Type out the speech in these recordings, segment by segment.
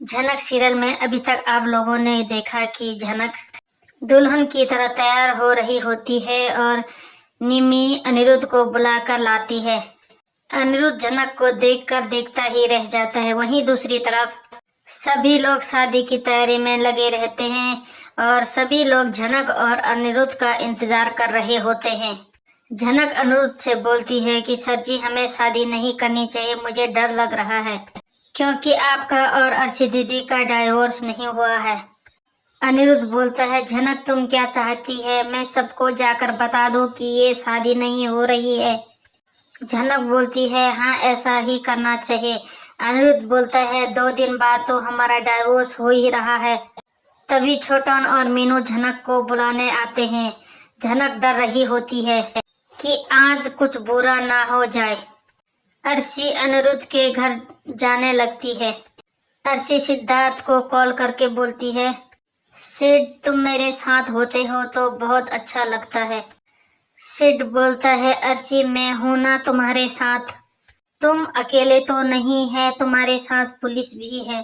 झनक सीरियल में अभी तक आप लोगों ने देखा कि झनक दुल्हन की तरह तैयार हो रही होती है और निमी अनिरुद्ध को बुलाकर लाती है। अनिरुद्ध झनक को देखकर देखता ही रह जाता है। वहीं दूसरी तरफ सभी लोग शादी की तैयारी में लगे रहते हैं और सभी लोग झनक और अनिरुद्ध का इंतजार कर रहे होते हैं। झनक अनिरुद्ध से बोलती है कि सर जी, हमें शादी नहीं करनी चाहिए, मुझे डर लग रहा है क्योंकि आपका और अर्शी दीदी का डाइवोर्स नहीं हुआ है। अनिरुद्ध बोलता है, झनक तुम क्या चाहती है, मैं सबको जाकर बता दूं कि ये शादी नहीं हो रही है। झनक बोलती है, हाँ ऐसा ही करना चाहिए। अनिरुद्ध बोलता है, 2 दिन बाद तो हमारा डाइवोर्स हो ही रहा है। तभी छोटन और मीनू झनक को बुलाने आते हैं। झनक डर रही होती है कि आज कुछ बुरा ना हो जाए। अर्शी अनिरुद्ध के घर जाने लगती है। अर्शी सिद्धार्थ को कॉल करके बोलती है, सिड तुम मेरे साथ होते हो तो बहुत अच्छा लगता है। सिड बोलता है, अर्शी मैं हूं ना तुम्हारे साथ, तुम अकेले तो नहीं है, तुम्हारे साथ पुलिस भी है।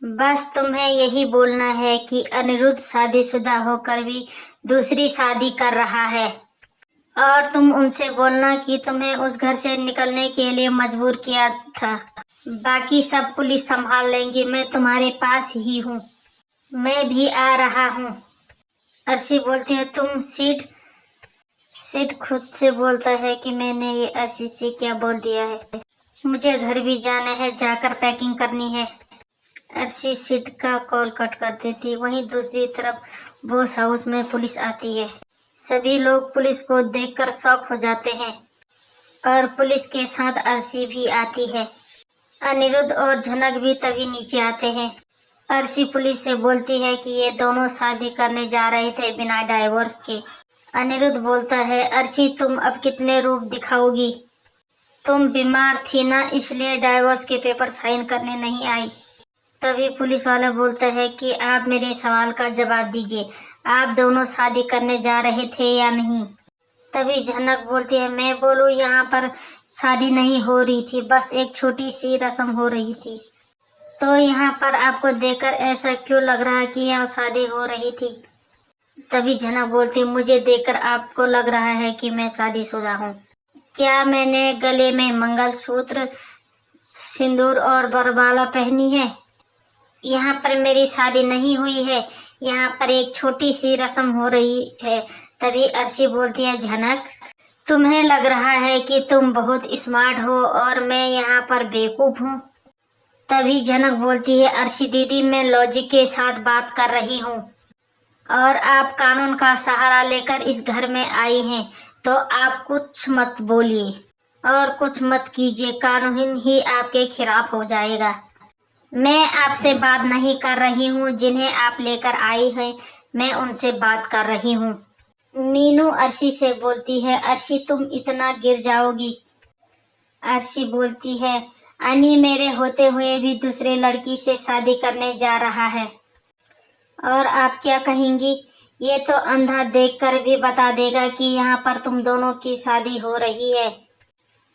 बस तुम्हें यही बोलना है कि अनिरुद्ध शादीशुदा होकर भी दूसरी शादी कर रहा है और तुम उनसे बोलना कि तुम्हें उस घर से निकलने के लिए मजबूर किया था। बाकी सब पुलिस संभाल लेंगी, मैं तुम्हारे पास ही हूँ, मैं भी आ रहा हूँ। अर्शी बोलती है, तुम सिड खुद से बोलता है कि मैंने ये अर्शी से क्या बोल दिया है, मुझे घर भी जाना है, जाकर पैकिंग करनी है। अर्शी सिड का कॉल कट कर देती। वहीं दूसरी तरफ बॉस हाउस में पुलिस आती है। सभी लोग पुलिस को देखकर शॉक हो जाते हैं और पुलिस के साथ अर्शी भी आती है। अनिरुद्ध और झनक भी तभी नीचे आते हैं। अर्शी पुलिस से बोलती है कि ये दोनों शादी करने जा रहे थे बिना डाइवोर्स के। अनिरुद्ध बोलता है, अर्शी तुम अब कितने रूप दिखाओगी, तुम बीमार थी ना इसलिए डाइवोर्स के पेपर साइन करने नहीं आई। तभी पुलिस वाला बोलता है कि आप मेरे सवाल का जवाब दीजिए, आप दोनों शादी करने जा रहे थे या नहीं। तभी झनक बोलती है, मैं बोलूं, यहाँ पर शादी नहीं हो रही थी, बस एक छोटी सी रस्म हो रही थी। तो यहाँ पर आपको देखकर ऐसा क्यों लग रहा है कि यहाँ शादी हो रही थी। तभी झनक बोलती है, मुझे देखकर आपको लग रहा है कि मैं शादीशुदा हूँ। क्या मैंने गले में मंगलसूत्र, सिंदूर और वरमाला पहनी है? यहाँ पर मेरी शादी नहीं हुई है, यहाँ पर एक छोटी सी रस्म हो रही है। तभी अर्शी बोलती है, झनक तुम्हें लग रहा है कि तुम बहुत स्मार्ट हो और मैं यहाँ पर बेवकूफ हूँ। तभी झनक बोलती है, अर्शी दीदी मैं लॉजिक के साथ बात कर रही हूँ और आप कानून का सहारा लेकर इस घर में आई हैं, तो आप कुछ मत बोलिए और कुछ मत कीजिए, कानून ही आपके खिलाफ हो जाएगा। मैं आपसे बात नहीं कर रही हूँ, जिन्हें आप लेकर आई हैं मैं उनसे बात कर रही हूँ। मीनू अर्शी से बोलती है, अर्शी तुम इतना गिर जाओगी। अर्शी बोलती है, अनी मेरे होते हुए भी दूसरे लड़की से शादी करने जा रहा है और आप क्या कहेंगी? ये तो अंधा देखकर भी बता देगा कि यहाँ पर तुम दोनों की शादी हो रही है।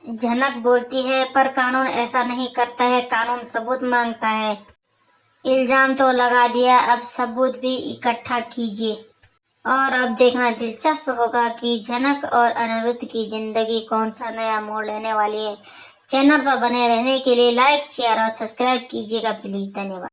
झनक बोलती है, पर कानून ऐसा नहीं करता है, कानून सबूत मांगता है। इल्जाम तो लगा दिया, अब सबूत भी इकट्ठा कीजिए। और अब देखना दिलचस्प होगा कि झनक और अनिरुद्ध की जिंदगी कौन सा नया मोड़ लेने वाली है। चैनल पर बने रहने के लिए लाइक, शेयर और सब्सक्राइब कीजिएगा प्लीज। धन्यवाद।